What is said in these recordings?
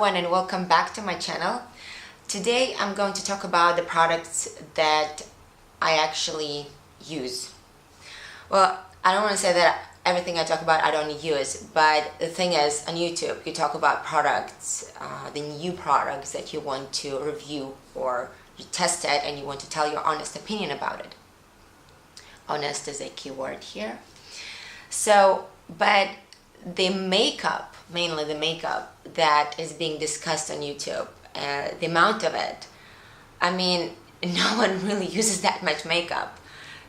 everyone and welcome back to my channel. Today I'm going to talk about the products that I actually use. Well, I don't want to say that everything I talk about I don't use, but the thing is, on YouTube you talk about products, the new products that you want to review or you test it and you want to tell your honest opinion about it. Honest is a key word here. So, but the makeup, mainly the makeup that is being discussed on YouTube, the amount of it, I mean, no one really uses that much makeup.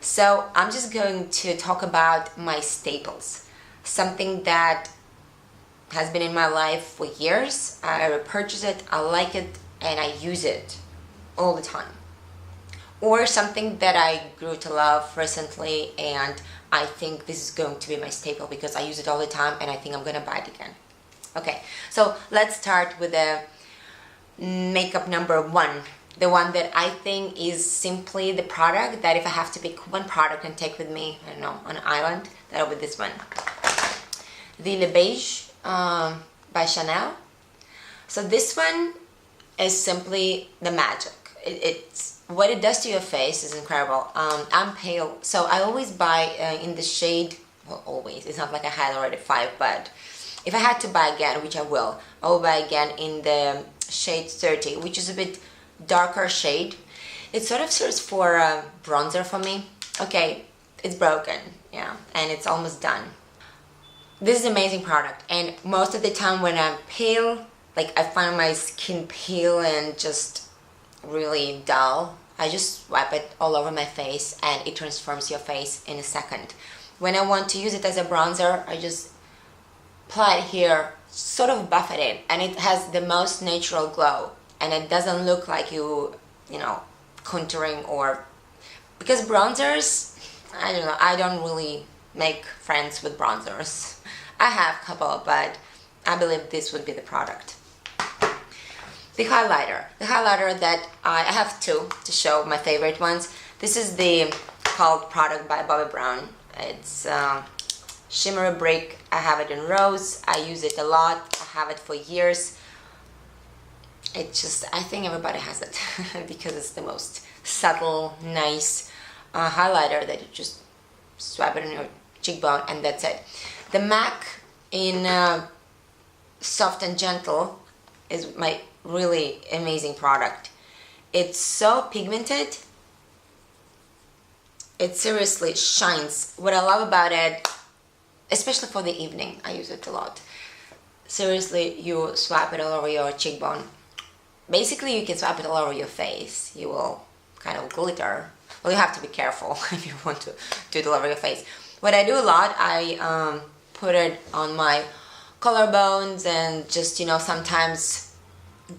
So I'm just going to talk about my staples, something that has been in my life for years. I repurchase it, I like it, and I use it all the time. Or something that I grew to love recently and I think this is going to be my staple because I use it all the time and I think I'm gonna buy it again. Okay, so let's start with the makeup number one. The one that I think is simply the product that if I have to pick one product and take with me, I don't know, on an island, that'll be this one. The Les Beiges by Chanel. So this one is simply the magic. It's what it does to your face is incredible. I'm pale, so I always buy in the shade, well, always, it's not like I had already 5, but if I had to buy again, which I will buy again in the shade 30, which is a bit darker shade. It sort of serves for a bronzer for me. Okay, it's broken, yeah, and it's almost done. This is an amazing product, and most of the time when I'm pale, like I find my skin pale and just really dull, I just swipe it all over my face and it transforms your face in a second. When I want to use it as a bronzer, I just apply it here, sort of buff it in, and it has the most natural glow and it doesn't look like you know, contouring or... because bronzers, I don't know, I don't really make friends with bronzers. I have a couple, but I believe this would be the product. The highlighter that I have two to show my favorite ones. This is the called product by Bobbi Brown. It's Shimmer Brick. I have it in rose. I use it a lot. I have it for years. It's just, I think everybody has it because it's the most subtle, nice highlighter that you just swipe it on your cheekbone and that's it. The MAC in Soft and Gentle is my really amazing product. It's so pigmented. It seriously shines. What I love about it, especially for the evening, I use it a lot. Seriously, you swipe it all over your cheekbone. Basically, you can swipe it all over your face. You will kind of glitter. Well, you have to be careful if you want to do it all over your face. What I do a lot, I put it on my collarbones and just, you know, sometimes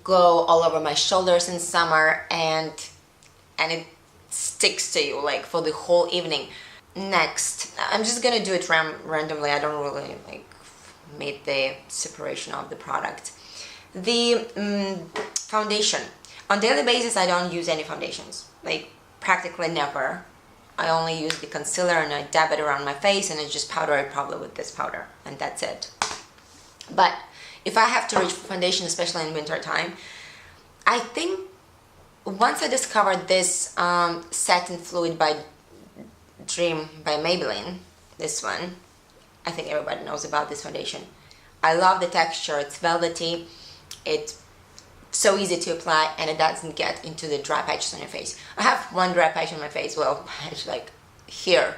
go all over my shoulders in summer and it sticks to you like for the whole evening. Next, I'm just gonna do it randomly. I don't really like make the separation of the product. The foundation. On daily basis I don't use any foundations, like practically never. I only use the concealer and I dab it around my face and I just powder it probably with this powder and that's it. But if I have to reach for foundation, especially in winter time, I think once I discovered this Satin Fluid by Dream by Maybelline, this one, I think everybody knows about this foundation. I love the texture, it's velvety, it's so easy to apply and it doesn't get into the dry patches on your face. I have one dry patch on my face, well, it's like here.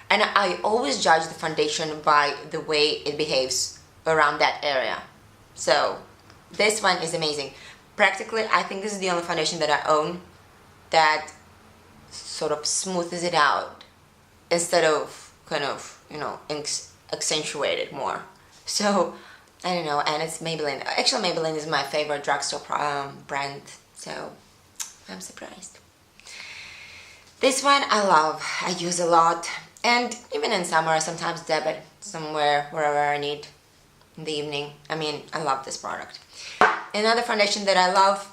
And I always judge the foundation by the way it behaves around that area. So this one is amazing. Practically, I think this is the only foundation that I own that sort of smoothes it out instead of kind of, you know, accentuate it more. So I don't know, and it's Maybelline. Actually, Maybelline is my favorite drugstore brand, so I'm surprised. This one I love. I use a lot, and even in summer, I sometimes dab it somewhere, wherever I need. In the evening. I mean, I love this product. Another foundation that I love,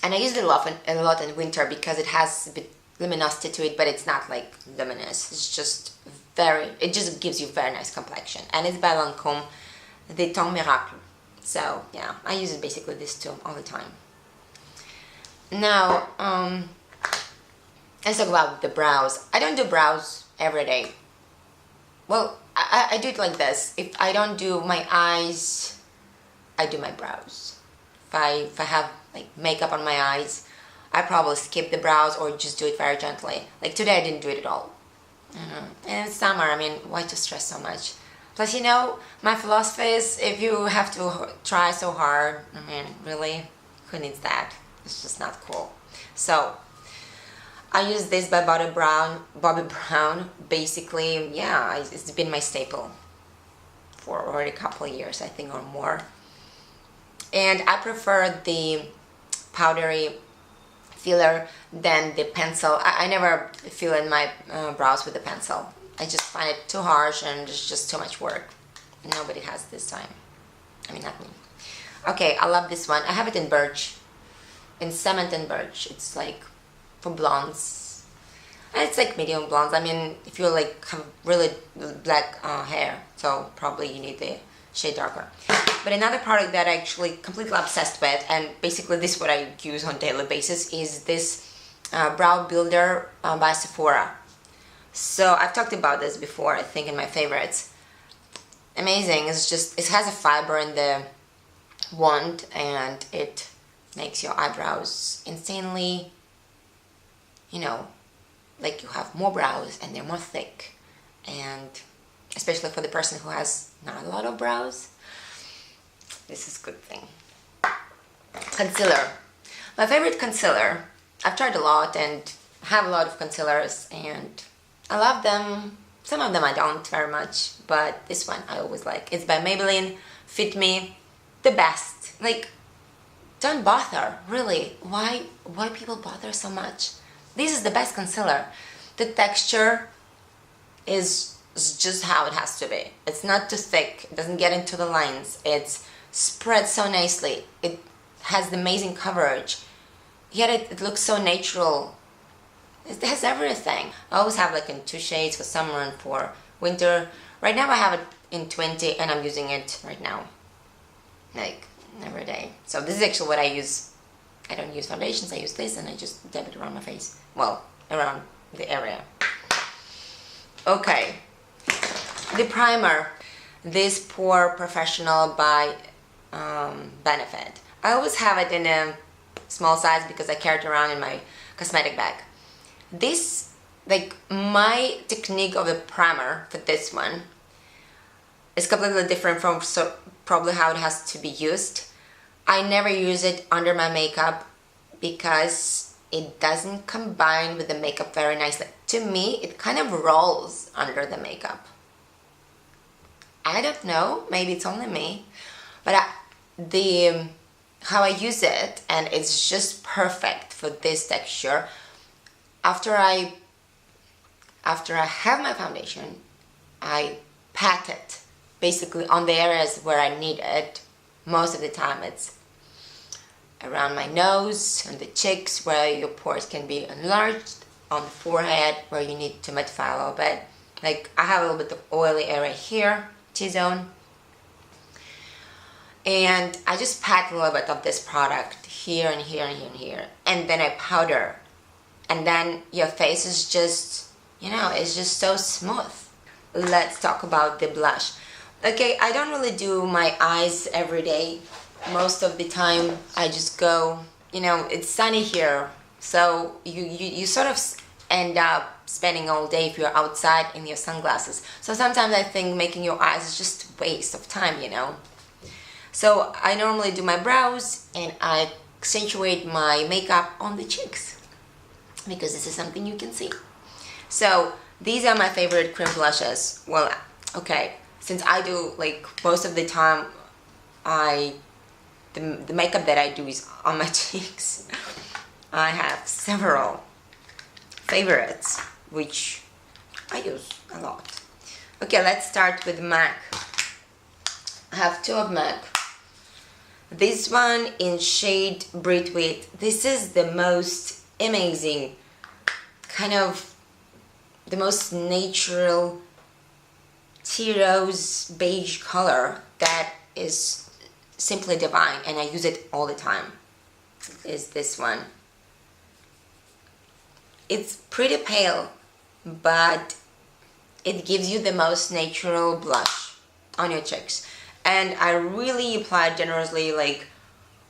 and I use it a lot in winter because it has a bit luminosity to it, but it's not like luminous. It's just it just gives you very nice complexion. And it's by Lancôme, the Teint Miracle. So yeah, I use it basically this two all the time. Now, let's talk about the brows. I don't do brows every day. Well, I do it like this. If I don't do my eyes, I do my brows. If I have like makeup on my eyes, I probably skip the brows or just do it very gently. Like today I didn't do it at all. And it's summer, I mean, why to stress so much? Plus, you know, my philosophy is if you have to try so hard, I mean, really, who needs that? It's just not cool. So, I use this by Bobbi Brown. Basically, yeah, it's been my staple for already a couple of years, I think, or more. And I prefer the powdery filler than the pencil. I never fill in my brows with a pencil. I just find it too harsh and it's just too much work. Nobody has this time. I mean, not me. Okay, I love this one. I have it in Birch. In Cement and Birch. It's like for blondes. And it's like medium blondes. I mean, if you like have really black hair, so probably you need the shade darker. But another product that I actually completely obsessed with, and basically this is what I use on a daily basis, is this brow builder by Sephora. So I've talked about this before, I think, in my favorites. Amazing. It's just, it has a fiber in the wand and it makes your eyebrows insanely, you know, like you have more brows and they're more thick. And especially for the person who has not a lot of brows, this is a good thing. Concealer. My favorite concealer, I've tried a lot and have a lot of concealers and I love them. Some of them I don't very much, but this one I always like. It's by Maybelline Fit Me, the best. Like, don't bother, really. Why people bother so much? This is the best concealer. The texture is just how it has to be. It's not too thick, it doesn't get into the lines, it's spread so nicely, it has the amazing coverage, yet it looks so natural. It has everything. I always have like in 2 shades for summer and for winter. Right now I have it in 20 and I'm using it right now, like every day. So this is actually what I use. I don't use foundations, I use this and I just dab it around my face. Well, around the area. Okay, the primer. This PoreFessional by Benefit. I always have it in a small size because I carry it around in my cosmetic bag. This, like, my technique of the primer for this one is completely different from probably how it has to be used. I never use it under my makeup because it doesn't combine with the makeup very nicely. To me, it kind of rolls under the makeup. I don't know, maybe it's only me, but how I use it, and it's just perfect for this texture. After I have my foundation, I pat it basically on the areas where I need it. Most of the time it's around my nose and the cheeks where your pores can be enlarged, on the forehead where you need to mattify a little bit. Like I have a little bit of oily area here, T-zone. And I just pat a little bit of this product here and here and here and here. And then I powder. And then your face is just, you know, it's just so smooth. Let's talk about the blush. Okay, I don't really do my eyes every day. Most of the time I just go, you know, it's sunny here. So you sort of end up spending all day if you're outside in your sunglasses. So sometimes I think making your eyes is just a waste of time, you know. So I normally do my brows and I accentuate my makeup on the cheeks, because this is something you can see. So these are my favorite cream blushes. Well, okay, since I do, like, most of the time the makeup that I do is on my cheeks, I have several favorites which I use a lot. Okay, let's start with MAC. I have 2 of MAC. This one in shade Brit. This is the most amazing, kind of the most natural tea rose beige color that is simply divine, and I use it all the time, is this one. It's pretty pale, but it gives you the most natural blush on your cheeks. And I really apply it generously, like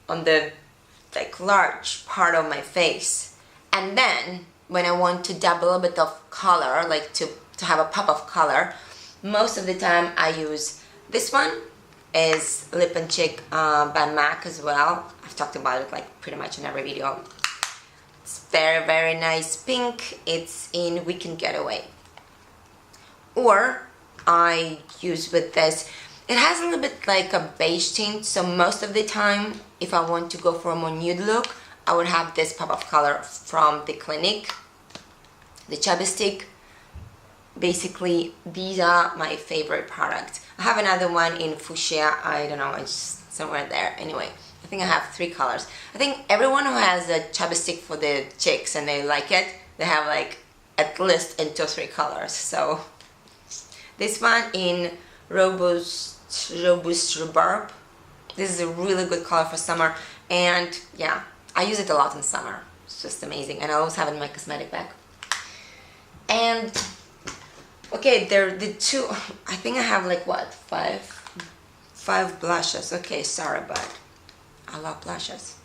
on the large part of my face. And then when I want to dab a little bit of color, like to have a pop of color, most of the time I use this one. Is Lip&Cheek by MAC as well. I've talked about it like pretty much in every video. It's very, very nice pink. It's in Weekend Getaway. Or I use with this, it has a little bit like a beige tint, so most of the time if I want to go for a more nude look, I would have this pop of color from the Clinique, the Chubby stick. Basically, these are my favorite products. I have another one in fuchsia, I don't know, it's somewhere there. Anyway, I think I have 3 colors. I think everyone who has a Chubby stick for the chicks and they like it, they have like at least 2 or 3 colors. So this one in robust rhubarb. This is a really good color for summer, and yeah, I use it a lot in summer. It's just amazing, and I always have it in my cosmetic bag. And okay, they're the 2, I think I have like what, 5 blushes. Okay, sorry, but I love blushes.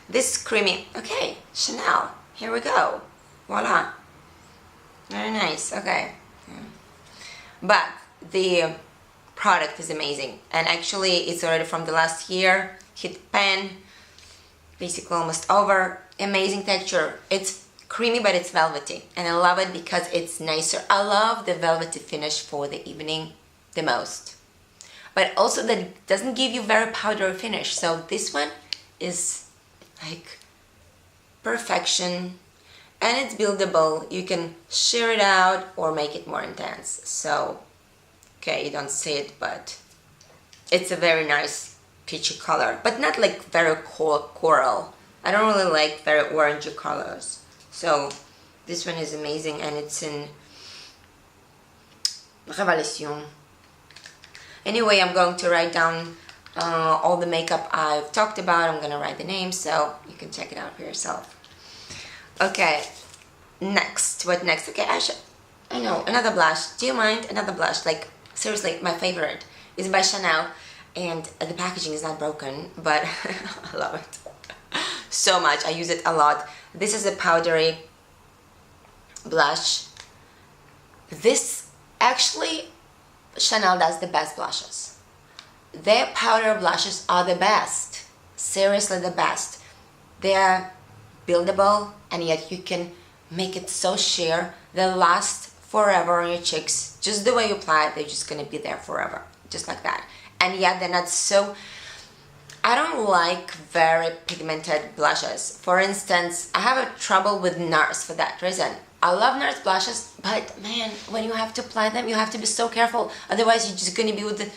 This creamy, okay, Chanel, here we go, voila, very nice. Okay, but the product is amazing, and actually it's already from the last year. Hit pan, basically almost over. Amazing texture. It's creamy, but it's velvety, and I love it because it's nicer. I love the velvety finish for the evening the most, but also that it doesn't give you very powdery finish. So this one is like perfection, and it's buildable. You can sheer it out or make it more intense. So okay, you don't see it, but it's a very nice peachy color, but not like very coral. I don't really like very orangey colors. So this one is amazing, and it's in Révélation. Anyway, I'm going to write down all the makeup I've talked about. I'm gonna write the names so you can check it out for yourself. Okay, next, what next? Okay, I know, another blush. Do you mind? Another blush, like seriously, my favorite is by Chanel, and the packaging is not broken, but I love it so much. I use it a lot. This is a powdery blush. This, actually, Chanel does the best blushes. Their powder blushes are the best. Seriously, the best. They're buildable, and yet you can make it so sheer. They last forever on your cheeks. Just the way you apply it, they're just gonna be there forever. Just like that. And yet they're not so... I don't like very pigmented blushes. For instance, I have a trouble with NARS for that reason. I love NARS blushes, but man, when you have to apply them, you have to be so careful. Otherwise, you're just gonna be with the...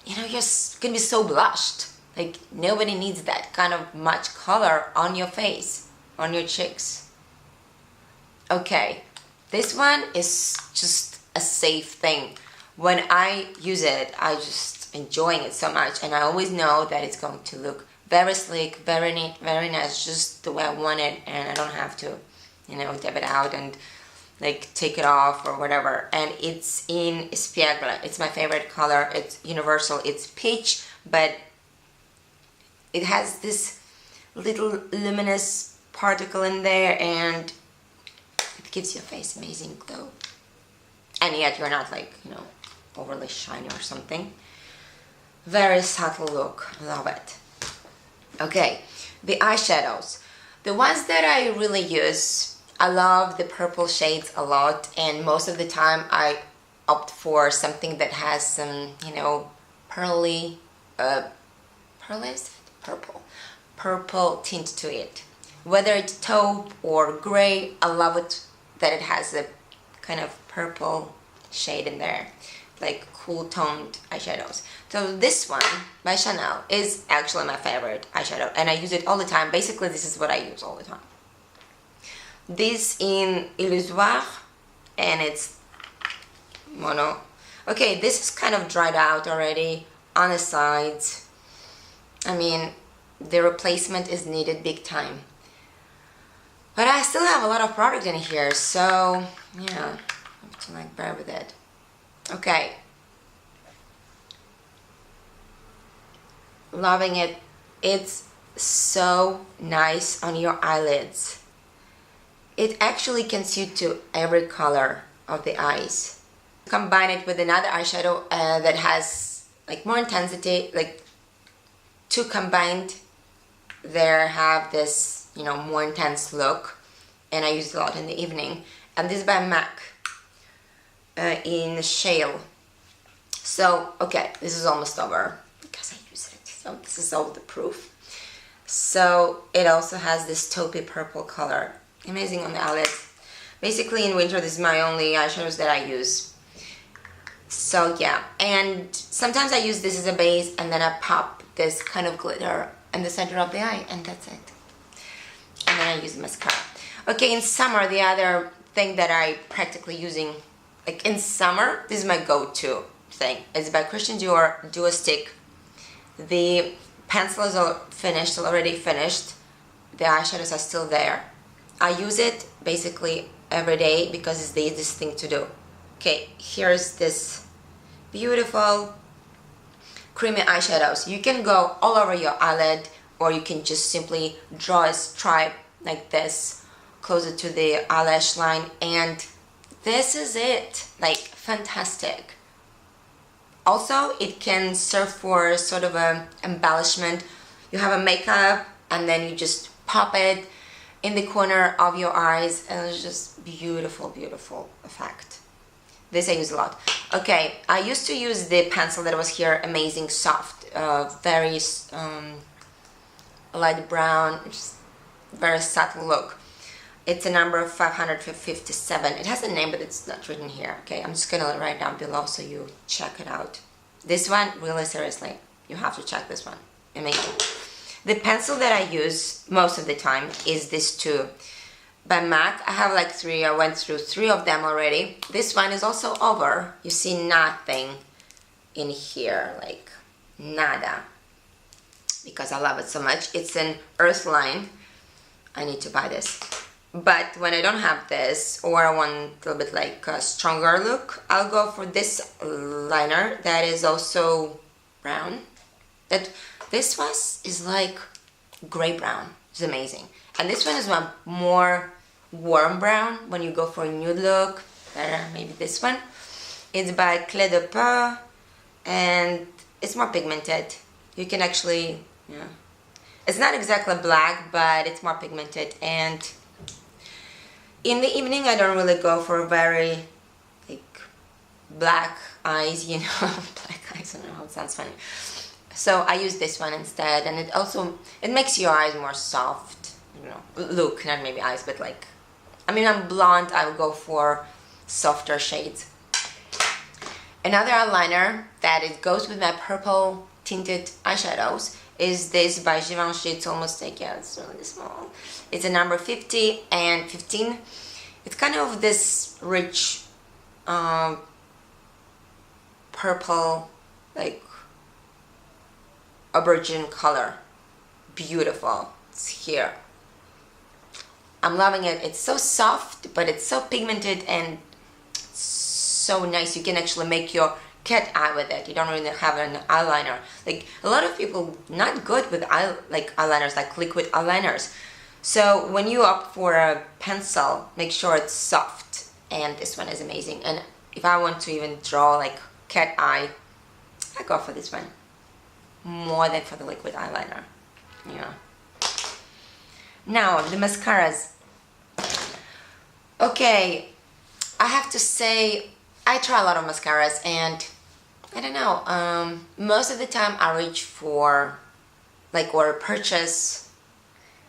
You know, you're gonna be so blushed. Like, nobody needs that kind of much color on your face, on your cheeks. Okay, this one is just a safe thing. When I use it, I just enjoying it so much, and I always know that it's going to look very sleek, very neat, very nice, just the way I want it, and I don't have to, you know, dab it out and like take it off or whatever. And it's in Espiègle. It's my favorite color. It's universal. It's peach, but it has this little luminous particle in there, and it gives your face amazing glow. And yet you're not like, you know, overly shiny or something. Very subtle look. Love it. Okay, the eyeshadows. The ones that I really use, I love the purple shades a lot, and most of the time I opt for something that has some, you know, pearly, purple tint to it. Whether it's taupe or gray, I love it that it has a kind of purple shade in there, like cool toned eyeshadows. So this one by Chanel is actually my favorite eyeshadow, and I use it all the time. Basically, this is what I use all the time. This in Illusoire, and it's mono. Okay, this is kind of dried out already on the sides. I mean, the replacement is needed big time. But I still have a lot of product in here, so yeah, I have to like bear with it. Okay. Loving it. It's so nice on your eyelids. It actually can suit to every color of the eyes. Combine it with another eyeshadow that has like more intensity, like two combined there have this, you know, more intense look, and I use it a lot in the evening. And this is by MAC in Shale. So okay, this is almost over because I use it, so this is all the proof. So it also has this taupey purple color, amazing on the eyelids. Basically in winter this is my only eyeshadows that I use. So yeah, and sometimes I use this as a base and then I pop this kind of glitter in the center of the eye, and that's it. And then I use mascara. Okay, in summer, the other thing that I practically using, like in summer, this is my go-to thing. It's by Christian Dior Duo Stick. The pencil is already finished. The eyeshadows are still there. I use it basically every day because it's the easiest thing to do. Okay, here's this beautiful creamy eyeshadows. You can go all over your eyelid, or you can just simply draw a stripe like this closer to the eyelash line, and this is it. Like, fantastic. Also, it can serve for sort of a embellishment. You have a makeup and then you just pop it in the corner of your eyes, and it's just beautiful, beautiful effect. This I use a lot. Okay, I used to use the pencil that was here, Amazing Soft, very light brown, just very subtle look. It's a number 557. It has a name, but it's not written here. Okay, I'm just gonna write down below so you check it out. This one, really seriously, you have to check this one. Amazing. The pencil that I use most of the time is this too. By MAC, I have like three. I went through 3 of them already. This one is also over. You see nothing in here, like nada, because I love it so much. It's an earth line. I need to buy this. But when I don't have this, or I want a little bit like a stronger look, I'll go for this liner that is also brown. This one is like gray brown. It's amazing. And this one is one more warm brown when you go for a nude look. Better, maybe this one. It's by Clé de Peau, and it's more pigmented. You can actually, yeah. It's not exactly black, but it's more pigmented. And in the evening, I don't really go for very like black eyes, you know, black eyes. I don't know how it sounds funny. So I use this one instead, and it makes your eyes more soft. You know, look, not maybe eyes, but like, I mean, I'm blonde, I would go for softer shades. Another eyeliner that it goes with my purple tinted eyeshadows is this by Givenchy. It's almost like, yeah, it's really small. It's a number 50 and 15. It's kind of this rich purple, like aubergine color. Beautiful. It's here. I'm loving it. It's so soft, but it's so pigmented and so nice. You can actually make your cat eye with it. You don't really have an eyeliner. Like, a lot of people not good with eyeliners, like liquid eyeliners. So when you opt for a pencil, make sure it's soft. And this one is amazing. And if I want to even draw like cat eye, I go for this one more than for the liquid eyeliner. Yeah. Now the mascaras. Okay, I have to say I try a lot of mascaras, and I don't know, most of the time I reach for like, or purchase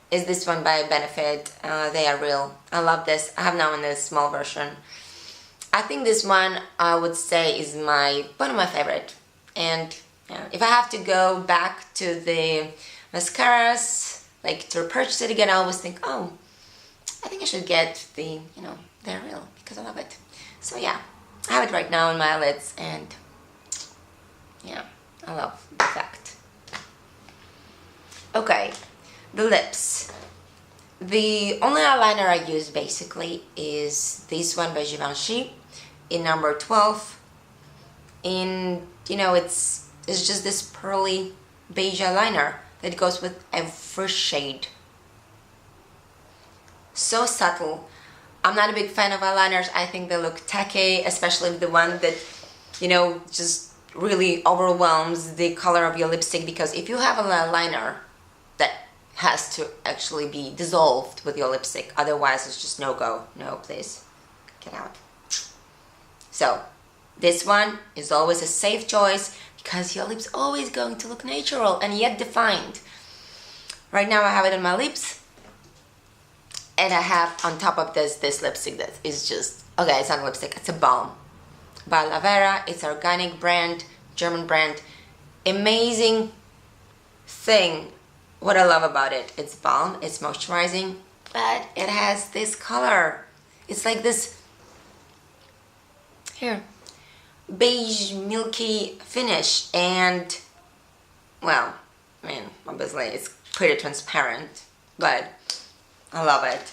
is this one by Benefit. They are real. I love this. I have now in this small version. I think this one I would say is one of my favorite. And yeah, if I have to go back to the mascaras, like to purchase it again, I always think, oh, I think I should get the, you know, they're real, because I love it. So yeah, I have it right now in my eyelids, and yeah, I love the effect. Okay, the lips. The only eyeliner I use basically is this one by Givenchy in number 12. In, you know, it's just this pearly beige eyeliner that goes with every shade. So subtle. I'm not a big fan of eyeliners. I think they look tacky, especially the one that, you know, just really overwhelms the color of your lipstick, because if you have an eyeliner that has to actually be dissolved with your lipstick, otherwise it's just no go. No, please get out. So this one is always a safe choice because your lips always going to look natural and yet defined. Right now I have it on my lips, and I have on top of this lipstick that is just, okay, it's not a lipstick, it's a balm by La Vera. It's organic brand, German brand. Amazing thing, what I love about it, it's balm, it's moisturizing, but it has this color. It's like this, here, beige milky finish, and well, I mean, obviously it's pretty transparent, but I love it.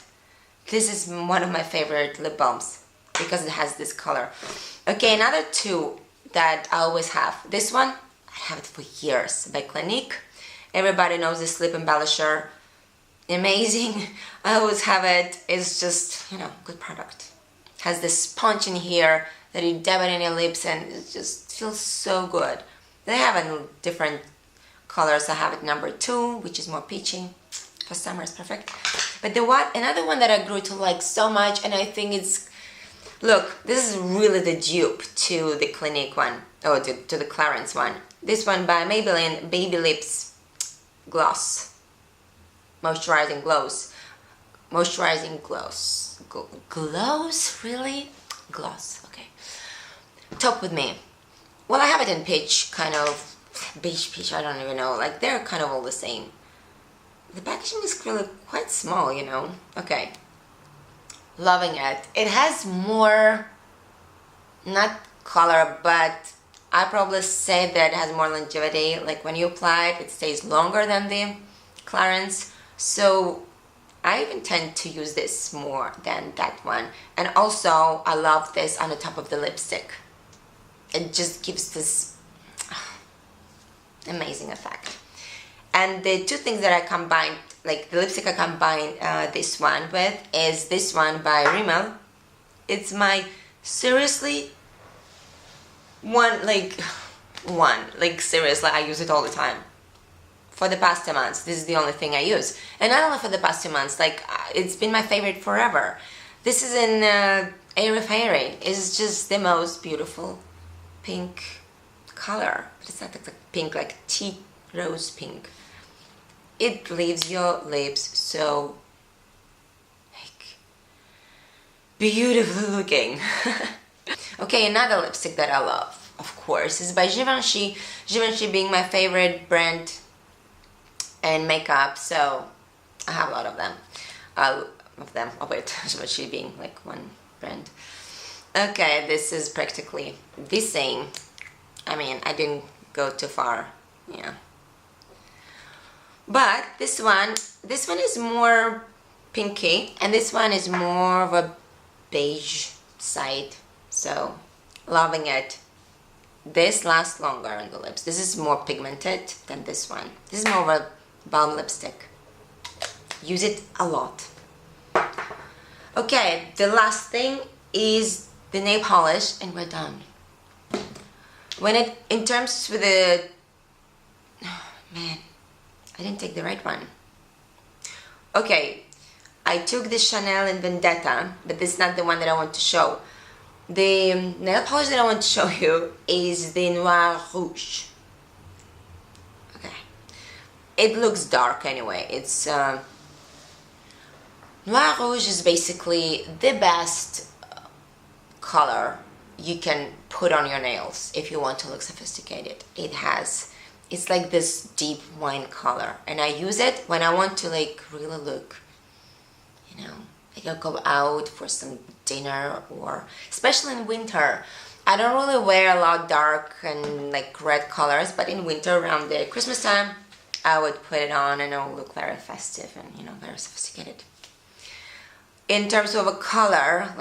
This is one of my favorite lip balms because it has this color. Okay, another two that I always have. This one, I have it for years, by Clinique. Everybody knows this lip embellisher. Amazing. I always have it. It's just, you know, good product. It has this sponge in here that you dab it in your lips and it just feels so good. They have it in different colors. I have it number 2, which is more peachy. For summer it's perfect. But another one that I grew to like so much, and I think it's, look, this is really the dupe to the Clinique one, or to the Clarins one. This one by Maybelline Baby Lips Gloss. Moisturizing glows. Moisturizing gloss. Glows? Really? Gloss, okay. Talk with me. Well, I have it in peach, kind of beige peach, I don't even know. Like, they're kind of all the same. The packaging is really quite small, you know. Okay. Loving it. It has more, not color, but I probably say that it has more longevity. Like when you apply it, it stays longer than the Clarins. So I even tend to use this more than that one. And also, I love this on the top of the lipstick. It just gives this amazing effect. And the two things that I combined, like the lipstick I combined this one with, is this one by Rimmel. It's my, seriously, seriously, I use it all the time. For the past 2 months, this is the only thing I use. And not only for the past 2 months, like, it's been my favorite forever. This is in Ivory. It's just the most beautiful pink color. But it's not like pink, like tea rose pink. It leaves your lips so, like, beautifully looking. Okay, another lipstick that I love, of course, is by Givenchy. Givenchy being my favorite brand in makeup, so I have a lot of them. Oh wait, Givenchy being like one brand. Okay, this is practically the same. I mean, I didn't go too far, yeah. But this one is more pinky, and this one is more of a beige side, so loving it. This lasts longer on the lips. This is more pigmented than this one. This is more of a balm lipstick. Use it a lot. Okay, the last thing is the nail polish, and we're done. In terms with the, oh man, I didn't take the right one. Okay, I took the Chanel in Vendetta, but this is not the one that I want to show. The nail polish that I want to show you is the Noir Rouge. Okay, it looks dark anyway. It's Noir Rouge is basically the best color you can put on your nails if you want to look sophisticated. It's like this deep wine color, and I use it when I want to like really look, you know, like I'll go out for some dinner, or especially in winter. I don't really wear a lot dark and like red colors, but in winter around the Christmas time, I would put it on and it will look very festive and, you know, very sophisticated. In terms of a color,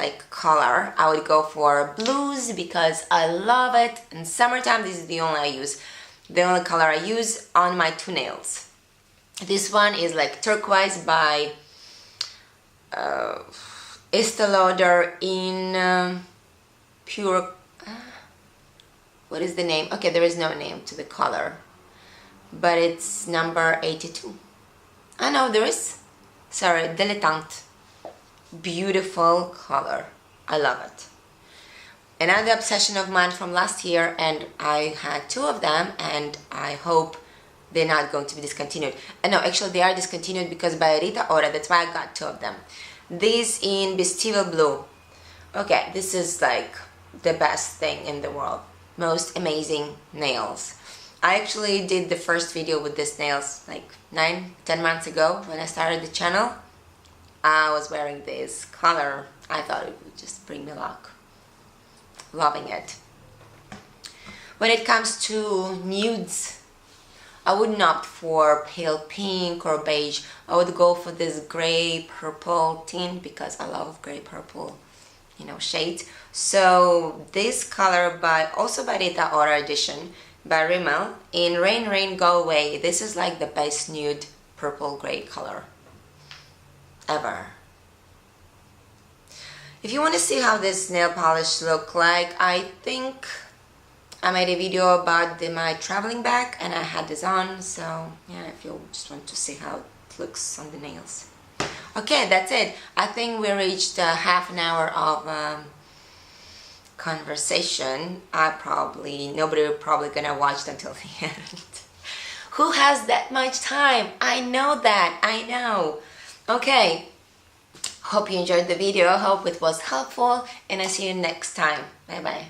I would go for blues because I love it. In summertime, this is the only color I use on my two nails. This one is like turquoise by Estee Lauder in pure, what is the name? Okay, there is no name to the color, but it's number 82. I know there is, sorry, Dilettante. Beautiful color, I love it. Another obsession of mine from last year, and I had two of them, and I hope they're not going to be discontinued. No, actually they are discontinued because by Rita Ora, that's why I got two of them. This in Bestival Blue. Okay, this is like the best thing in the world. Most amazing nails. I actually did the first video with these nails like 9-10 months ago when I started the channel. I was wearing this color. I thought it would just bring me luck. Loving it. When it comes to nudes, I wouldn't opt for pale pink or beige. I would go for this gray purple tint because I love gray purple, you know, shades. So this color also by Rita Ora edition by Rimmel in Rain Rain Go Away. This is like the best nude purple gray color ever. If you want to see how this nail polish look like, I think I made a video about my traveling bag and I had this on, so yeah, if you just want to see how it looks on the nails. Okay, that's it. I think we reached half an hour of conversation. Nobody will probably gonna watch it until the end. Who has that much time? I know that, I know. Okay, hope you enjoyed the video, hope it was helpful, and I see you next time. Bye bye.